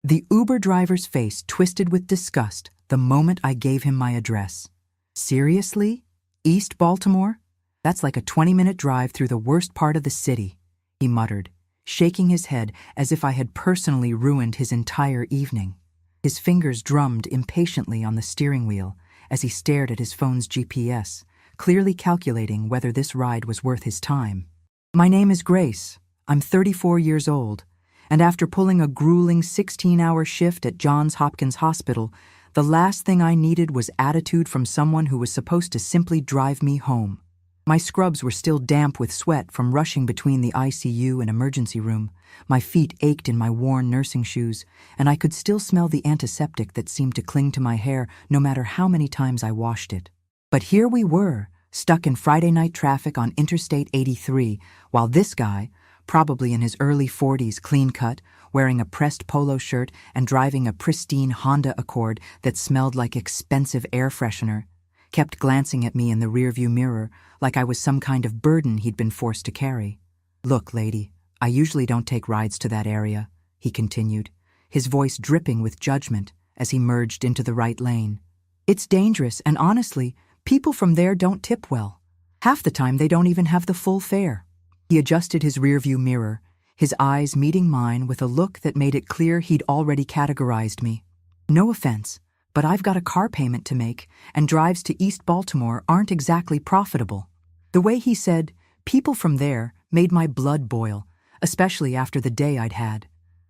The Uber driver's face twisted with disgust the moment I gave him my address. Seriously? East Baltimore? That's like a 20-minute drive through the worst part of the city, he muttered, shaking his head as if I had personally ruined his entire evening. His fingers drummed impatiently on the steering wheel as he stared at his phone's GPS, clearly calculating whether this ride was worth his time. My name is Grace. I'm 34 years old, and after pulling a grueling 16-hour shift at Johns Hopkins Hospital, the last thing I needed was attitude from someone who was supposed to simply drive me home. My scrubs were still damp with sweat from rushing between the ICU and emergency room. My feet ached in my worn nursing shoes, and I could still smell the antiseptic that seemed to cling to my hair no matter how many times I washed it. But here we were, stuck in Friday night traffic on Interstate 83, while this guy, probably in his early 40s, clean-cut, wearing a pressed polo shirt and driving a pristine Honda Accord that smelled like expensive air freshener, kept glancing at me in the rearview mirror like I was some kind of burden he'd been forced to carry. "Look, lady, I usually don't take rides to that area," he continued, his voice dripping with judgment as he merged into the right lane. "It's dangerous, and honestly, people from there don't tip well. Half the time they don't even have the full fare." He adjusted his rearview mirror, his eyes meeting mine with a look that made it clear he'd already categorized me. "No offense, but I've got a car payment to make, and drives to East Baltimore aren't exactly profitable." The way he said, "people from there," made my blood boil, especially after the day I'd had.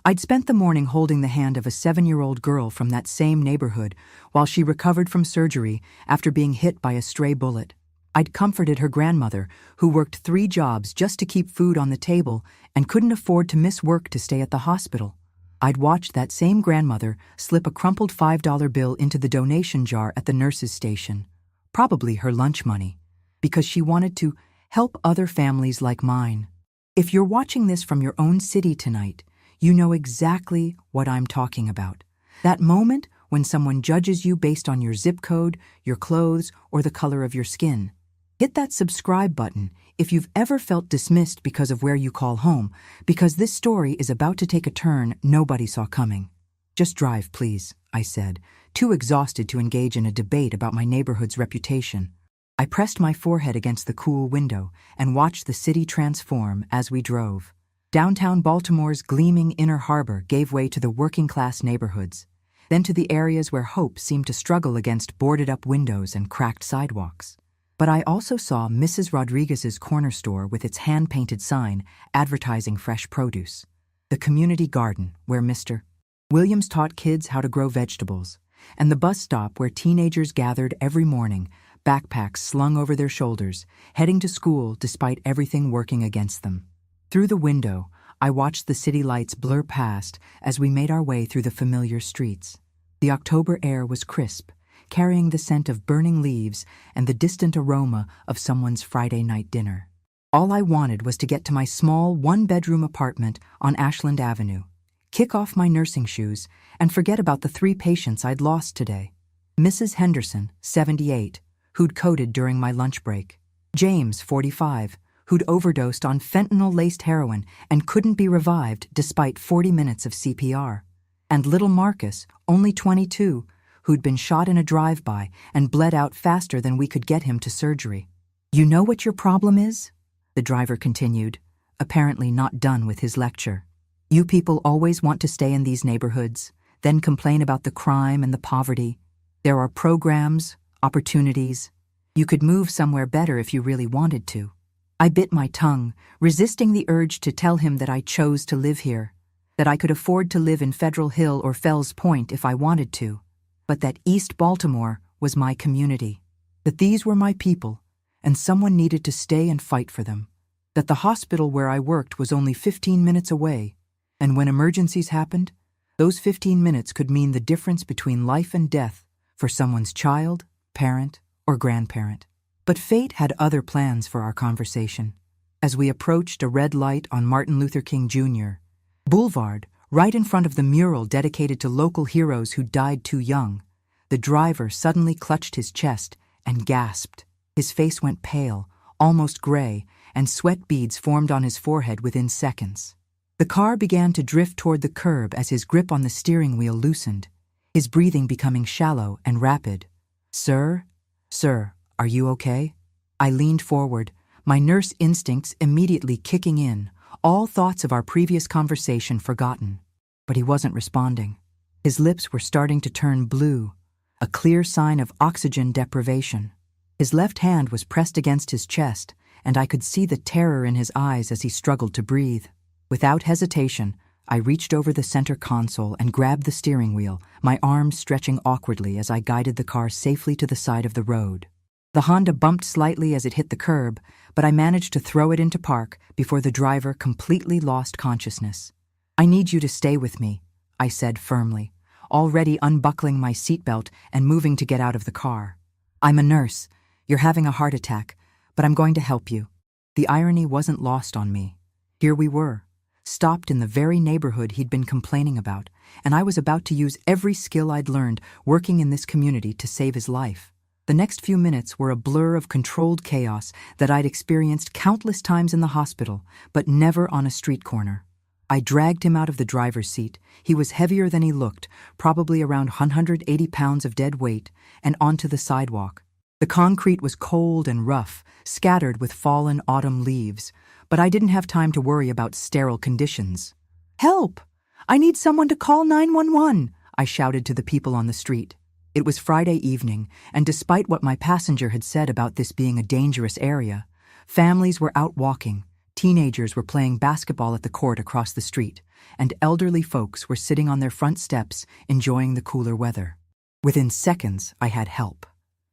I'd spent the morning holding the hand of a 7-year-old girl from that same neighborhood while she recovered from surgery after being hit by a stray bullet. I'd comforted her grandmother, who worked 3 jobs just to keep food on the table and couldn't afford to miss work to stay at the hospital. I'd watched that same grandmother slip a crumpled $5 bill into the donation jar at the nurse's station, probably her lunch money, because she wanted to help other families like mine. If you're watching this from your own city tonight, you know exactly what I'm talking about. That moment when someone judges you based on your zip code, your clothes, or the color of your skin. Hit that subscribe button if you've ever felt dismissed because of where you call home, because this story is about to take a turn nobody saw coming. "Just drive, please," I said, too exhausted to engage in a debate about my neighborhood's reputation. I pressed my forehead against the cool window and watched the city transform as we drove. Downtown Baltimore's gleaming inner harbor gave way to the working-class neighborhoods, then to the areas where hope seemed to struggle against boarded-up windows and cracked sidewalks. But I also saw Mrs. Rodriguez's corner store with its hand-painted sign advertising fresh produce, the community garden where Mr. Williams taught kids how to grow vegetables, and the bus stop where teenagers gathered every morning, backpacks slung over their shoulders, heading to school despite everything working against them. Through the window, I watched the city lights blur past as we made our way through the familiar streets. The October air was crisp, carrying the scent of burning leaves and the distant aroma of someone's Friday night dinner. All I wanted was to get to my small 1-bedroom apartment on Ashland Avenue, kick off my nursing shoes, and forget about the 3 patients I'd lost today. Mrs. Henderson, 78, who'd coded during my lunch break. James, 45, who'd overdosed on fentanyl-laced heroin and couldn't be revived despite 40 minutes of CPR. And little Marcus, only 22, who'd been shot in a drive-by and bled out faster than we could get him to surgery. "You know what your problem is?" the driver continued, apparently not done with his lecture. "You people always want to stay in these neighborhoods, then complain about the crime and the poverty. There are programs, opportunities. You could move somewhere better if you really wanted to." I bit my tongue, resisting the urge to tell him that I chose to live here, that I could afford to live in Federal Hill or Fells Point if I wanted to, but that East Baltimore was my community, that these were my people, and someone needed to stay and fight for them, that the hospital where I worked was only 15 minutes away, and when emergencies happened, those 15 minutes could mean the difference between life and death for someone's child, parent, or grandparent. But fate had other plans for our conversation. As we approached a red light on Martin Luther King Jr. Boulevard, right in front of the mural dedicated to local heroes who died too young, the driver suddenly clutched his chest and gasped. His face went pale, almost gray, and sweat beads formed on his forehead within seconds. The car began to drift toward the curb as his grip on the steering wheel loosened, his breathing becoming shallow and rapid. "Sir? Sir, are you okay?" I leaned forward, my nurse instincts immediately kicking in, all thoughts of our previous conversation forgotten. But he wasn't responding. His lips were starting to turn blue, a clear sign of oxygen deprivation. His left hand was pressed against his chest, and I could see the terror in his eyes as he struggled to breathe. Without hesitation, I reached over the center console and grabbed the steering wheel, my arms stretching awkwardly as I guided the car safely to the side of the road. The Honda bumped slightly as it hit the curb, but I managed to throw it into park before the driver completely lost consciousness. "I need you to stay with me," I said firmly, already unbuckling my seatbelt and moving to get out of the car. "I'm a nurse. You're having a heart attack, but I'm going to help you." The irony wasn't lost on me. Here we were, stopped in the very neighborhood he'd been complaining about, and I was about to use every skill I'd learned working in this community to save his life. The next few minutes were a blur of controlled chaos that I'd experienced countless times in the hospital, but never on a street corner. I dragged him out of the driver's seat. He was heavier than he looked, probably around 180 pounds of dead weight, and onto the sidewalk. The concrete was cold and rough, scattered with fallen autumn leaves, but I didn't have time to worry about sterile conditions. "Help! I need someone to call 911!" I shouted to the people on the street. It was Friday evening, and despite what my passenger had said about this being a dangerous area, families were out walking, teenagers were playing basketball at the court across the street, and elderly folks were sitting on their front steps enjoying the cooler weather. Within seconds, I had help.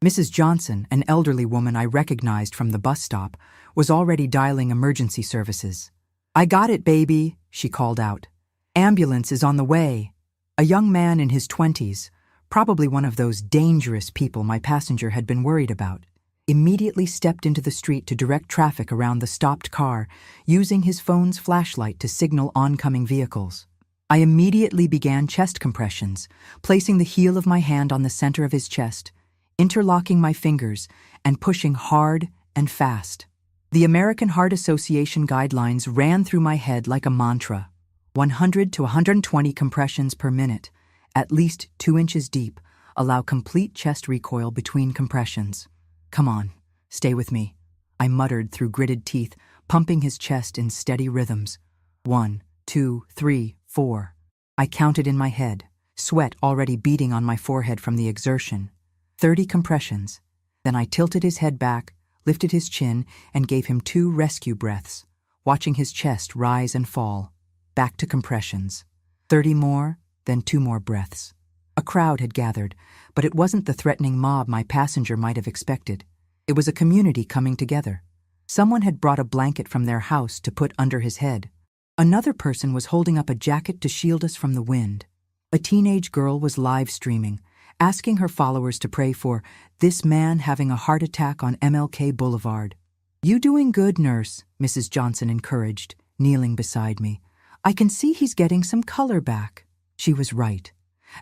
Mrs. Johnson, an elderly woman I recognized from the bus stop, was already dialing emergency services. "I got it, baby," she called out. "Ambulance is on the way." A young man in his 20s, probably one of those dangerous people my passenger had been worried about, immediately stepped into the street to direct traffic around the stopped car, using his phone's flashlight to signal oncoming vehicles. I immediately began chest compressions, placing the heel of my hand on the center of his chest, interlocking my fingers, and pushing hard and fast. The American Heart Association guidelines ran through my head like a mantra: 100 to 120 compressions per minute, at least 2 inches deep, allow complete chest recoil between compressions. "Come on, stay with me," I muttered through gritted teeth, pumping his chest in steady rhythms. 1, 2, 3, 4. I counted in my head, sweat already beading on my forehead from the exertion. 30 compressions. Then I tilted his head back, lifted his chin, and gave him 2 rescue breaths, watching his chest rise and fall. Back to compressions. 30 more, then 2 more breaths. A crowd had gathered, but it wasn't the threatening mob my passenger might have expected. It was a community coming together. Someone had brought a blanket from their house to put under his head. Another person was holding up a jacket to shield us from the wind. A teenage girl was live streaming, asking her followers to pray for this man having a heart attack on MLK Boulevard. "You doing good, nurse," Mrs. Johnson encouraged, kneeling beside me. "I can see he's getting some color back." She was right.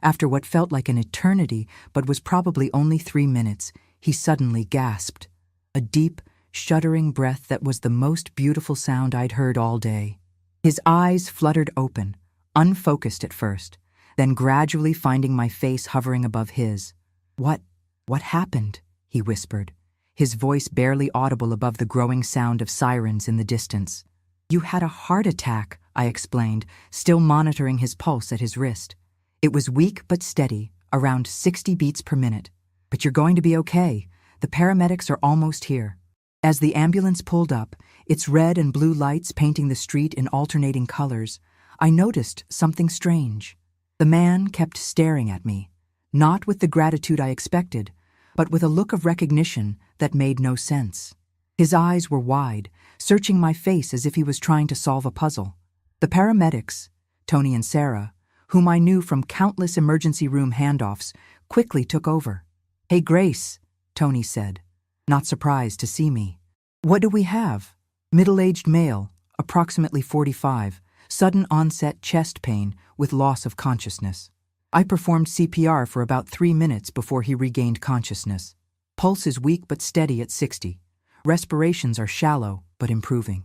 After what felt like an eternity, but was probably only 3 minutes, he suddenly gasped. A deep, shuddering breath that was the most beautiful sound I'd heard all day. His eyes fluttered open, unfocused at first, then gradually finding my face hovering above his. What happened?" he whispered, his voice barely audible above the growing sound of sirens in the distance. "You had a heart attack," I explained, still monitoring his pulse at his wrist. It was weak but steady, around 60 beats per minute. "But you're going to be okay. The paramedics are almost here." As the ambulance pulled up, its red and blue lights painting the street in alternating colors, I noticed something strange. The man kept staring at me, not with the gratitude I expected, but with a look of recognition that made no sense. His eyes were wide, searching my face as if he was trying to solve a puzzle. The paramedics, Tony and Sarah, whom I knew from countless emergency room handoffs, quickly took over. "Hey, Grace," Tony said, not surprised to see me. "What do we have?" "Middle-aged male, approximately 45, sudden onset chest pain with loss of consciousness." I performed CPR for about 3 minutes before he regained consciousness. Pulse is weak but steady at 60. Respirations are shallow but improving.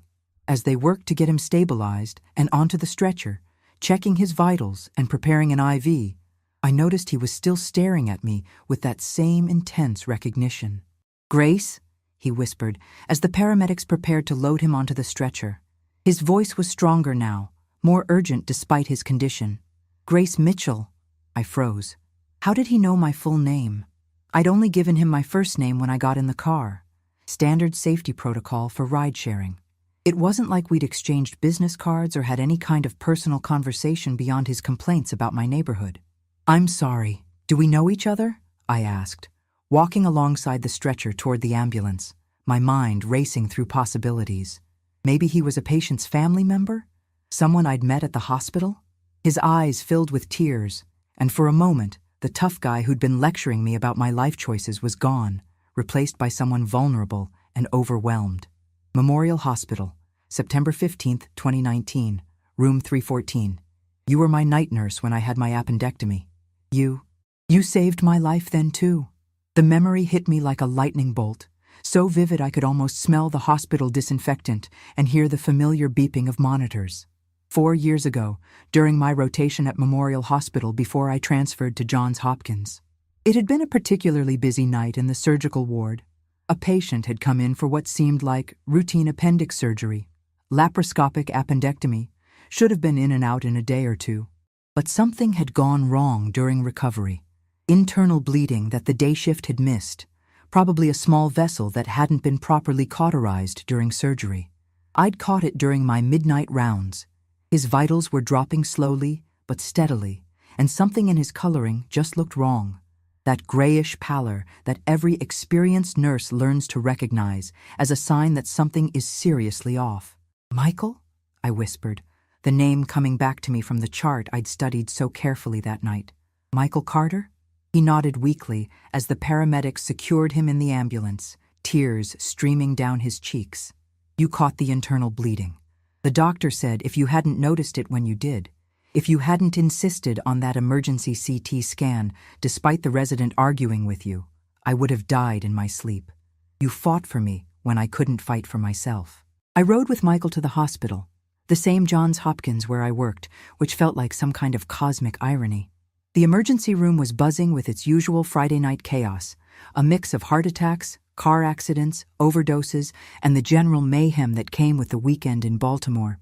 As they worked to get him stabilized and onto the stretcher, checking his vitals and preparing an IV, I noticed he was still staring at me with that same intense recognition. "Grace," he whispered as the paramedics prepared to load him onto the stretcher. His voice was stronger now, more urgent despite his condition. "Grace Mitchell." I froze. How did he know my full name? I'd only given him my first name when I got in the car. Standard safety protocol for ride-sharing. It wasn't like we'd exchanged business cards or had any kind of personal conversation beyond his complaints about my neighborhood. "I'm sorry. Do we know each other?" I asked, walking alongside the stretcher toward the ambulance, my mind racing through possibilities. Maybe he was a patient's family member? Someone I'd met at the hospital? His eyes filled with tears, and for a moment, the tough guy who'd been lecturing me about my life choices was gone, replaced by someone vulnerable and overwhelmed. Memorial Hospital, September 15th, 2019, room 314. "You were my night nurse when I had my appendectomy. You saved my life then too." The memory hit me like a lightning bolt, so vivid I could almost smell the hospital disinfectant and hear the familiar beeping of monitors. 4 years ago, during my rotation at Memorial Hospital before I transferred to Johns Hopkins. It had been a particularly busy night in the surgical ward. A patient had come in for what seemed like routine appendix surgery. Laparoscopic appendectomy, should have been in and out in a day or two. But something had gone wrong during recovery. Internal bleeding that the day shift had missed, probably a small vessel that hadn't been properly cauterized during surgery. I'd caught it during my midnight rounds. His vitals were dropping slowly but steadily, and something in his coloring just looked wrong. That grayish pallor that every experienced nurse learns to recognize as a sign that something is seriously off. "Michael?" I whispered, the name coming back to me from the chart I'd studied so carefully that night. "Michael Carter?" He nodded weakly as the paramedics secured him in the ambulance, tears streaming down his cheeks. "You caught the internal bleeding. The doctor said if you hadn't noticed it when you did, if you hadn't insisted on that emergency CT scan despite the resident arguing with you, I would have died in my sleep. You fought for me when I couldn't fight for myself." I rode with Michael to the hospital, the same Johns Hopkins where I worked, which felt like some kind of cosmic irony. The emergency room was buzzing with its usual Friday night chaos, a mix of heart attacks, car accidents, overdoses, and the general mayhem that came with the weekend in Baltimore.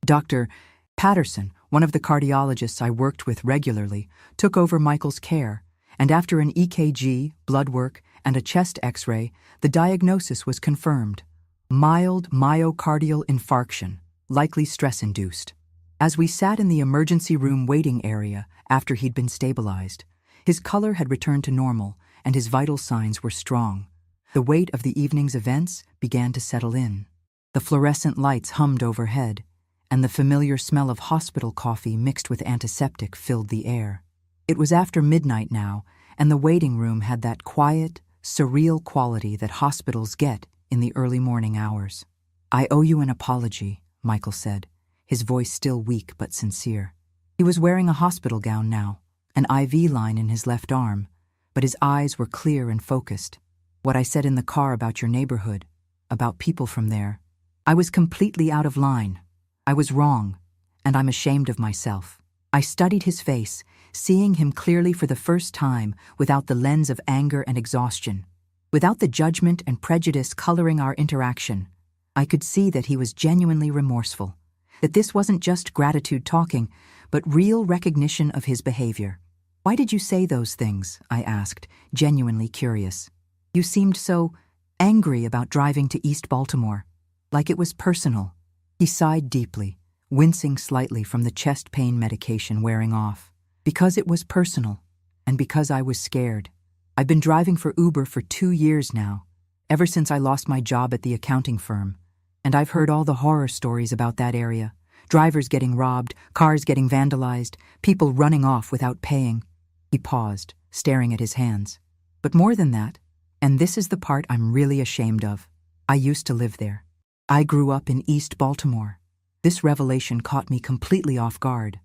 Dr. Patterson, one of the cardiologists I worked with regularly, took over Michael's care, and after an EKG, blood work, and a chest X-ray, the diagnosis was confirmed. Mild myocardial infarction, likely stress-induced. As we sat in the emergency room waiting area after he'd been stabilized, his color had returned to normal and his vital signs were strong. The weight of the evening's events began to settle in. The fluorescent lights hummed overhead, and the familiar smell of hospital coffee mixed with antiseptic filled the air. It was after midnight now, and the waiting room had that quiet, surreal quality that hospitals get in the early morning hours. "I owe you an apology," Michael said, his voice still weak but sincere. He was wearing a hospital gown now, an IV line in his left arm, but his eyes were clear and focused. "What I said in the car about your neighborhood, about people from there, I was completely out of line. I was wrong, and I'm ashamed of myself." I studied his face, seeing him clearly for the first time without the lens of anger and exhaustion. Without the judgment and prejudice coloring our interaction, I could see that he was genuinely remorseful, that this wasn't just gratitude talking, but real recognition of his behavior. "Why did you say those things?" I asked, genuinely curious. "You seemed so angry about driving to East Baltimore, like it was personal." He sighed deeply, wincing slightly from the chest pain medication wearing off. "Because it was personal, and because I was scared. I've been driving for Uber for 2 years now, ever since I lost my job at the accounting firm. And I've heard all the horror stories about that area. Drivers getting robbed, cars getting vandalized, people running off without paying." He paused, staring at his hands. "But more than that, and this is the part I'm really ashamed of, I used to live there. I grew up in East Baltimore." This revelation caught me completely off guard.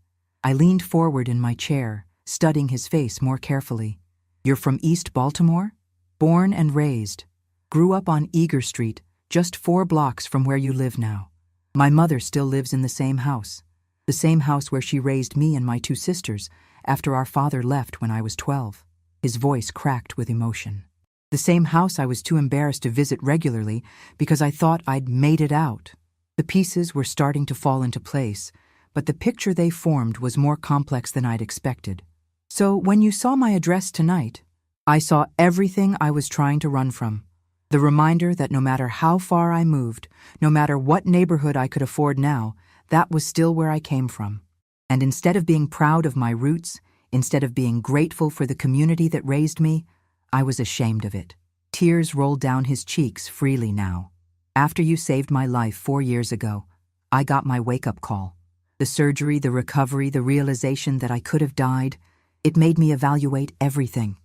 I leaned forward in my chair, studying his face more carefully. "You're from East Baltimore? Born and raised. Grew up on Eager Street, just 4 blocks from where you live now. My mother still lives in the same house where she raised me and my two sisters after our father left when I was 12. His voice cracked with emotion. The same house I was too embarrassed to visit regularly because I thought I'd made it out. The pieces were starting to fall into place, but the picture they formed was more complex than I'd expected. So when you saw my address tonight, I saw everything I was trying to run from. The reminder that no matter how far I moved, no matter what neighborhood I could afford now, that was still where I came from. And instead of being proud of my roots, instead of being grateful for the community that raised me, I was ashamed of it. Tears rolled down his cheeks freely now. After you saved my life 4 years ago, I got my wake-up call. The surgery, the recovery, the realization that I could have died, it made me evaluate everything.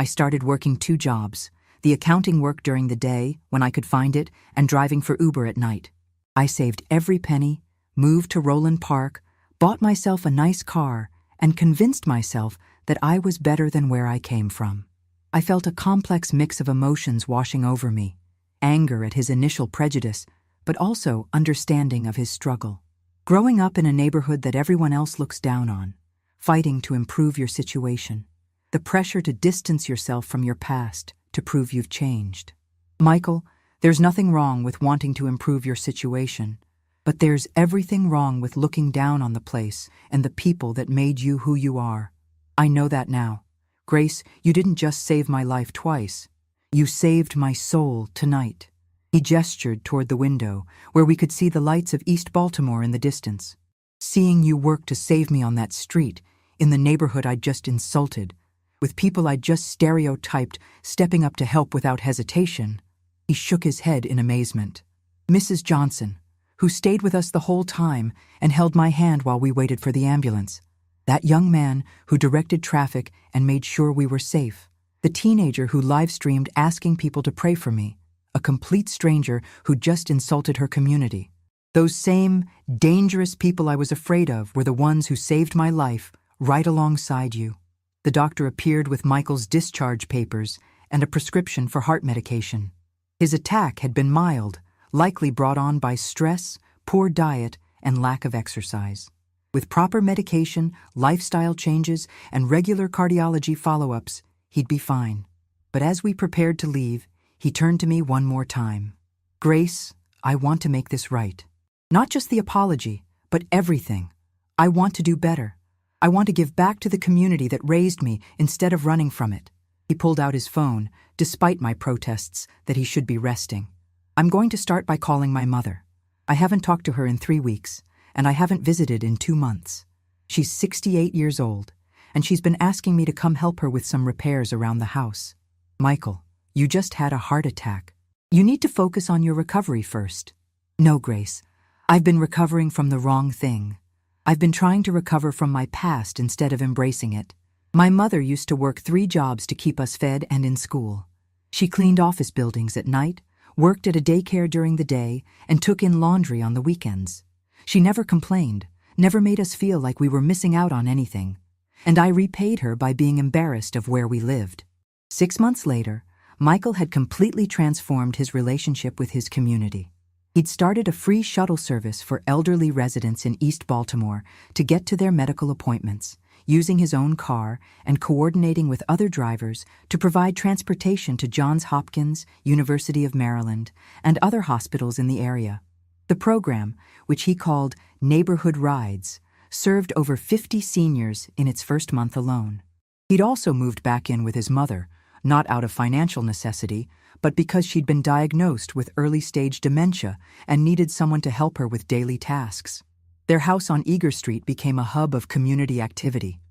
I started working 2 jobs, the accounting work during the day, when I could find it, and driving for Uber at night. I saved every penny, moved to Roland Park, bought myself a nice car, and convinced myself that I was better than where I came from. I felt a complex mix of emotions washing over me, anger at his initial prejudice, but also understanding of his struggle. Growing up in a neighborhood that everyone else looks down on, fighting to improve your situation, the pressure to distance yourself from your past to prove you've changed. Michael, there's nothing wrong with wanting to improve your situation, but there's everything wrong with looking down on the place and the people that made you who you are. I know that now. Grace, you didn't just save my life twice. You saved my soul tonight. He gestured toward the window, where we could see the lights of East Baltimore in the distance. Seeing you work to save me on that street, in the neighborhood I'd just insulted, with people I'd just stereotyped stepping up to help without hesitation, he shook his head in amazement. Mrs. Johnson, who stayed with us the whole time and held my hand while we waited for the ambulance. That young man who directed traffic and made sure we were safe. The teenager who live-streamed asking people to pray for me. A complete stranger who just insulted her community. Those same dangerous people I was afraid of were the ones who saved my life right alongside you. The doctor appeared with Michael's discharge papers and a prescription for heart medication. His attack had been mild, likely brought on by stress, poor diet, and lack of exercise. With proper medication, lifestyle changes, and regular cardiology follow-ups, he'd be fine. But as we prepared to leave, he turned to me one more time. Grace, I want to make this right. Not just the apology, but everything. I want to do better. I want to give back to the community that raised me instead of running from it. He pulled out his phone, despite my protests that he should be resting. I'm going to start by calling my mother. I haven't talked to her in 3 weeks, and I haven't visited in 2 months. She's 68 years old, and she's been asking me to come help her with some repairs around the house. Michael, you just had a heart attack. You need to focus on your recovery first. No, Grace. I've been recovering from the wrong thing. I've been trying to recover from my past instead of embracing it. My mother used to work 3 jobs to keep us fed and in school. She cleaned office buildings at night, worked at a daycare during the day, and took in laundry on the weekends. She never complained, never made us feel like we were missing out on anything. And I repaid her by being embarrassed of where we lived. 6 months later, Michael had completely transformed his relationship with his community. He'd started a free shuttle service for elderly residents in East Baltimore to get to their medical appointments, using his own car and coordinating with other drivers to provide transportation to Johns Hopkins, University of Maryland, and other hospitals in the area. The program, which he called Neighborhood Rides, served over 50 seniors in its first month alone. He'd also moved back in with his mother, not out of financial necessity, but because she'd been diagnosed with early-stage dementia and needed someone to help her with daily tasks. Their house on Eager Street became a hub of community activity.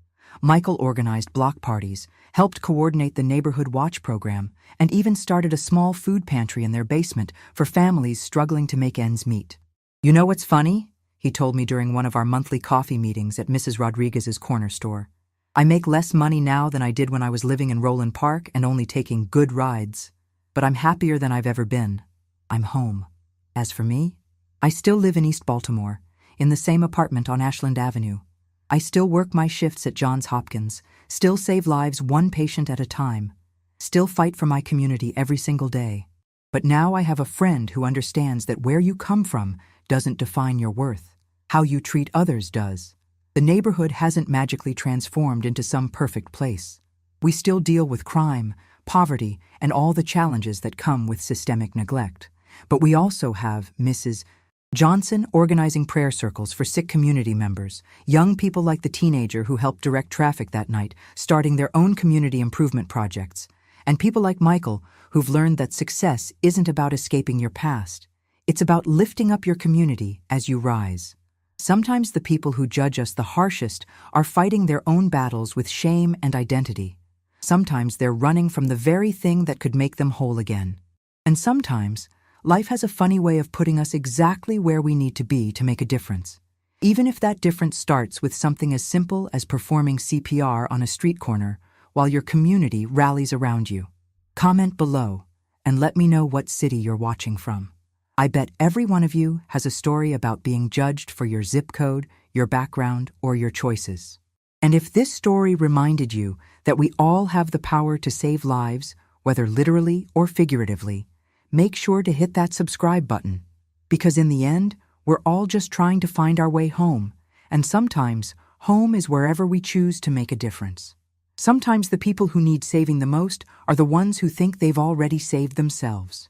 Michael organized block parties, helped coordinate the Neighborhood Watch program, and even started a small food pantry in their basement for families struggling to make ends meet. You know what's funny? He told me during one of our monthly coffee meetings at Mrs. Rodriguez's corner store. I make less money now than I did when I was living in Roland Park and only taking good rides. But I'm happier than I've ever been. I'm home. As for me, I still live in East Baltimore, in the same apartment on Ashland Avenue. I still work my shifts at Johns Hopkins, still save lives one patient at a time, still fight for my community every single day. But now I have a friend who understands that where you come from doesn't define your worth. How you treat others does. The neighborhood hasn't magically transformed into some perfect place. We still deal with crime, poverty, and all the challenges that come with systemic neglect. But we also have Mrs. Johnson organizing prayer circles for sick community members, young people like the teenager who helped direct traffic that night, starting their own community improvement projects, and people like Michael who've learned that success isn't about escaping your past. It's about lifting up your community as you rise. Sometimes the people who judge us the harshest are fighting their own battles with shame and identity. Sometimes they're running from the very thing that could make them whole again. And sometimes, life has a funny way of putting us exactly where we need to be to make a difference. Even if that difference starts with something as simple as performing CPR on a street corner while your community rallies around you. Comment below and let me know what city you're watching from. I bet every one of you has a story about being judged for your zip code, your background, or your choices. And if this story reminded you that we all have the power to save lives, whether literally or figuratively, make sure to hit that subscribe button. Because in the end, we're all just trying to find our way home, and sometimes home is wherever we choose to make a difference. Sometimes the people who need saving the most are the ones who think they've already saved themselves.